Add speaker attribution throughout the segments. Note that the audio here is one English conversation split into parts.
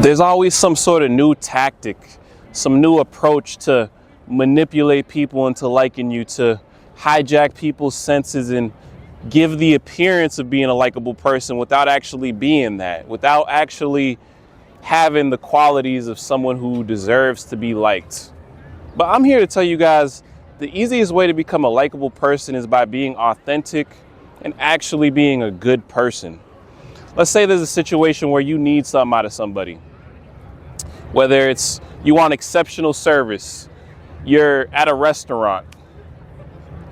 Speaker 1: There's always some sort of new tactic, some new approach to manipulate people into liking you, to hijack people's senses and give the appearance of being a likable person without actually being that, without actually having the qualities of someone who deserves to be liked. But I'm here to tell you guys, the easiest way to become a likable person is by being authentic and actually being a good person. Let's say there's a situation where you need something out of somebody. Whether it's you want exceptional service, you're at a restaurant,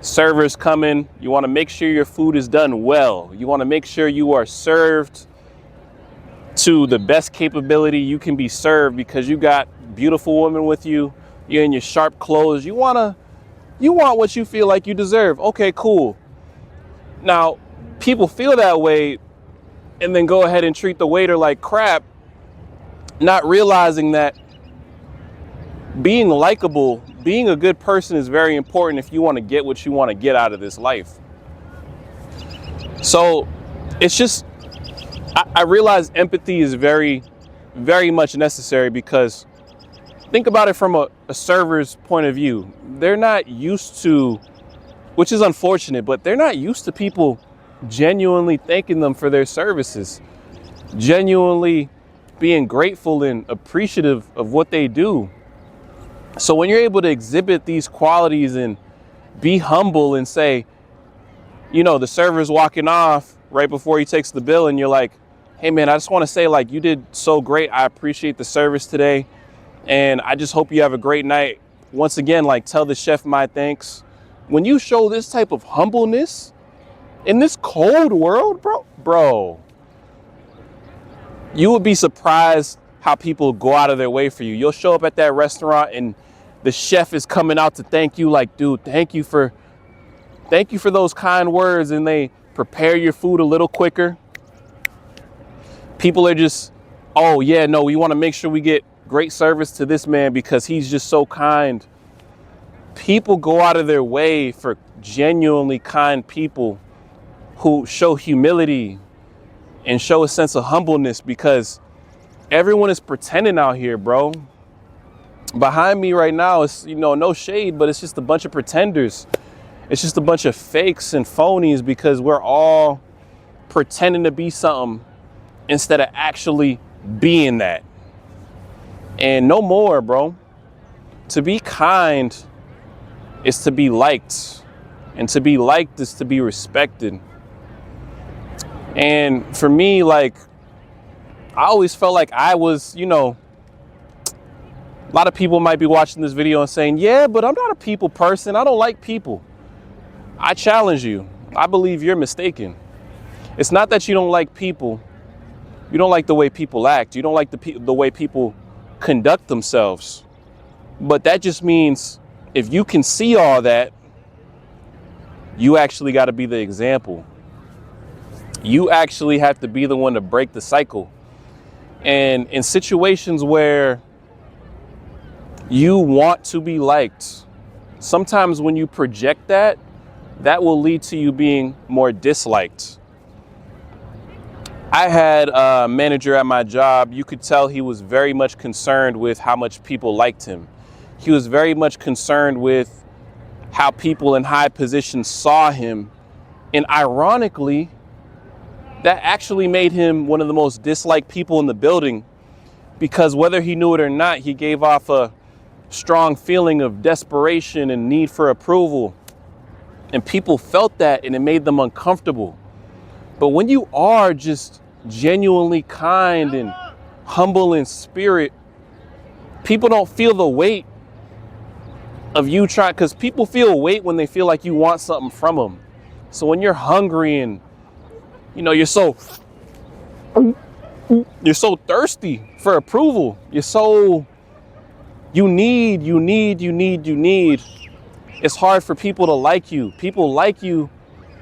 Speaker 1: servers come in, you want to make sure your food is done well. You want to make sure you are served to the best capability you can be served because you got beautiful women with you, you're in your sharp clothes, you want what you feel like you deserve. Okay, cool. Now, people feel that way and then go ahead and treat the waiter like crap, not realizing that being likable, being a good person is very important if you want to get what you want to get out of this life. So it's just, I realize empathy is very, very much necessary because think about it from a server's point of view. They're not used to, which is unfortunate, but they're not used to people genuinely thanking them for their services, genuinely being grateful and appreciative of what they do. So when you're able to exhibit these qualities and be humble and say, you know, the server's walking off right before he takes the bill and you're like, hey man, I just want to say, like, you did so great. I appreciate the service today. And I just hope you have a great night. Once again, like, tell the chef my thanks. When you show this type of humbleness in this cold world, bro, you would be surprised how people go out of their way for you. You'll show up at that restaurant and the chef is coming out to thank you, like, dude, thank you for those kind words, and they prepare your food a little quicker. People are just, oh yeah, no, we want to make sure we get great service to this man because he's just so kind. People go out of their way for genuinely kind people who show humility and show a sense of humbleness, because everyone is pretending out here, bro. Behind me right now is, you know, no shade, but it's just a bunch of pretenders. It's just a bunch of fakes and phonies because we're all pretending to be something instead of actually being that. And no more, bro. To be kind is to be liked, and to be liked is to be respected. And for me, like, I always felt like I was, you know, a lot of people might be watching this video and saying, yeah, but I'm not a people person. I don't like people. I challenge you. I believe you're mistaken. It's not that you don't like people. You don't like the way people act. You don't like the way people conduct themselves. But that just means if you can see all that, you actually got to be the example. You actually have to be the one to break the cycle. And in situations where you want to be liked, sometimes when you project that, that will lead to you being more disliked. I had a manager at my job. You could tell he was very much concerned with how much people liked him. He was very much concerned with how people in high positions saw him. And ironically, that actually made him one of the most disliked people in the building, because whether he knew it or not, he gave off a strong feeling of desperation and need for approval. And people felt that, and it made them uncomfortable. But when you are just genuinely kind and humble in spirit, people don't feel the weight of you trying, because people feel weight when they feel like you want something from them. So when you're hungry and, you know, you're so thirsty for approval, you need. It's hard for people to like you. People like you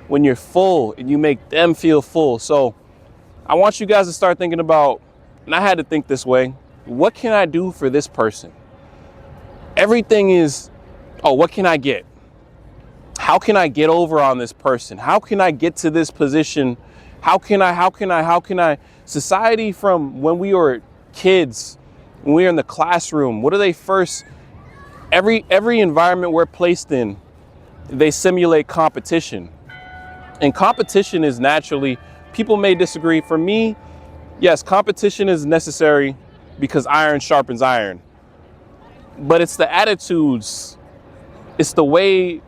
Speaker 1: when you're full and you make them feel full. So I want you guys to start thinking about, and I had to think this way, what can I do for this person? Everything is, oh, what can I get? How can I get over on this person? How can I get to this position? How can I? Society from when we were kids, when we're in the classroom, what are they first? Every environment we're placed in, they simulate competition. And competition is naturally, people may disagree. For me, yes, competition is necessary because iron sharpens iron. But it's the attitudes, it's the way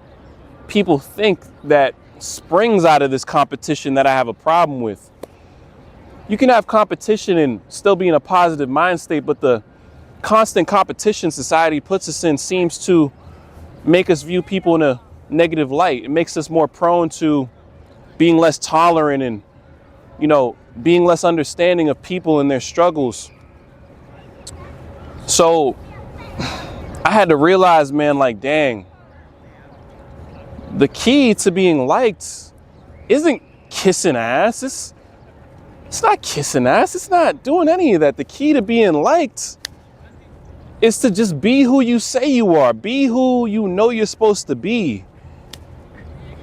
Speaker 1: people think that springs out of this competition that I have a problem with. You can have competition and still be in a positive mind state, but the constant competition society puts us in seems to make us view people in a negative light. It makes us more prone to being less tolerant and, you know, being less understanding of people and their struggles. So I had to realize, man, like, dang, the key to being liked isn't kissing ass. It's not kissing ass. It's not doing any of that. The key to being liked is to just be who you say you are. Be who you know you're supposed to be.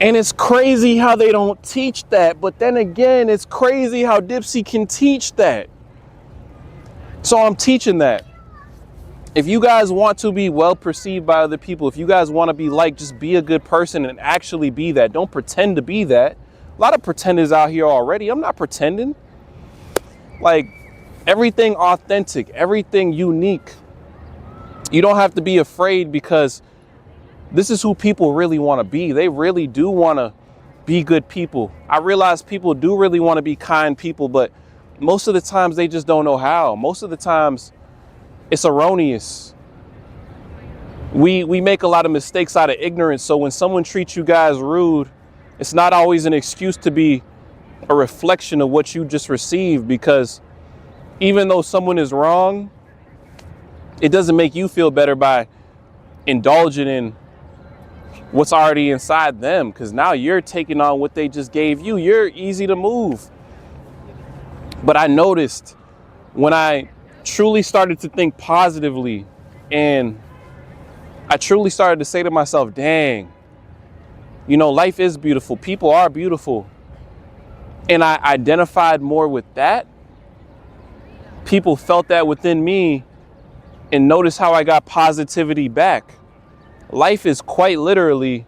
Speaker 1: And it's crazy how they don't teach that. But then again, it's crazy how Dipsy can teach that. So I'm teaching that. If you guys want to be well perceived by other people, if you guys want to be liked, just be a good person and actually be that. Don't pretend to be that. A lot of pretenders out here already. I'm not pretending. Like, everything authentic, everything unique. You don't have to be afraid, because this is who people really want to be. They really do want to be good people. I realize people do really want to be kind people, but most of the times they just don't know how. Most of the times it's erroneous. We make a lot of mistakes out of ignorance. So when someone treats you guys rude, it's not always an excuse to be a reflection of what you just received, because even though someone is wrong, it doesn't make you feel better by indulging in what's already inside them, because now you're taking on what they just gave you. You're easy to move. But I noticed when I truly started to think positively, and I truly started to say to myself, dang, you know, life is beautiful. People are beautiful. And I identified more with that. People felt that within me, and notice how I got positivity back. Life is quite literally,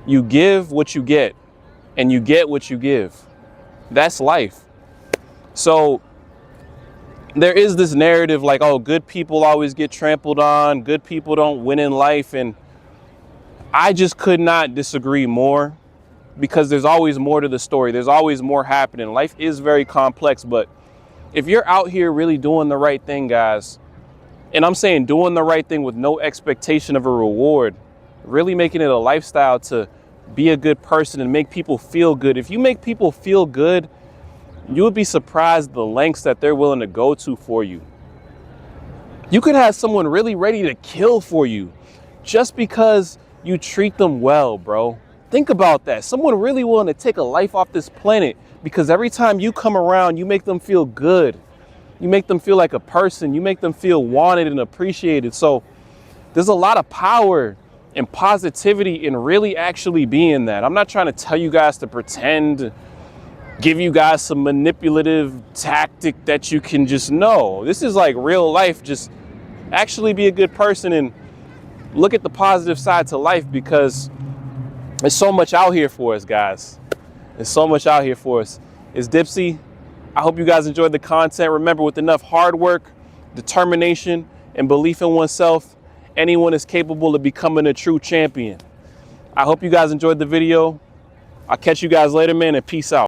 Speaker 1: you give what you get, and you get what you give. That's life. So there is this narrative like, oh, good people always get trampled on, good people don't win in life. And I just could not disagree more, because there's always more to the story. There's always more happening. Life is very complex, but if you're out here really doing the right thing, guys, and I'm saying doing the right thing with no expectation of a reward, really making it a lifestyle to be a good person and make people feel good. If you make people feel good, you would be surprised the lengths that they're willing to go to for you. You could have someone really ready to kill for you just because you treat them well, bro. Think about that. Someone really willing to take a life off this planet because every time you come around, you make them feel good. You make them feel like a person. You make them feel wanted and appreciated. So there's a lot of power and positivity in really actually being that. I'm not trying to tell you guys to pretend, give you guys some manipulative tactic that you can just know. This is like real life. Just actually be a good person and look at the positive side to life, because there's so much out here for us, guys. There's so much out here for us. It's Dipsy. I hope you guys enjoyed the content. Remember, with enough hard work, determination, and belief in oneself, anyone is capable of becoming a true champion. I hope you guys enjoyed the video. I'll catch you guys later, man, and peace out.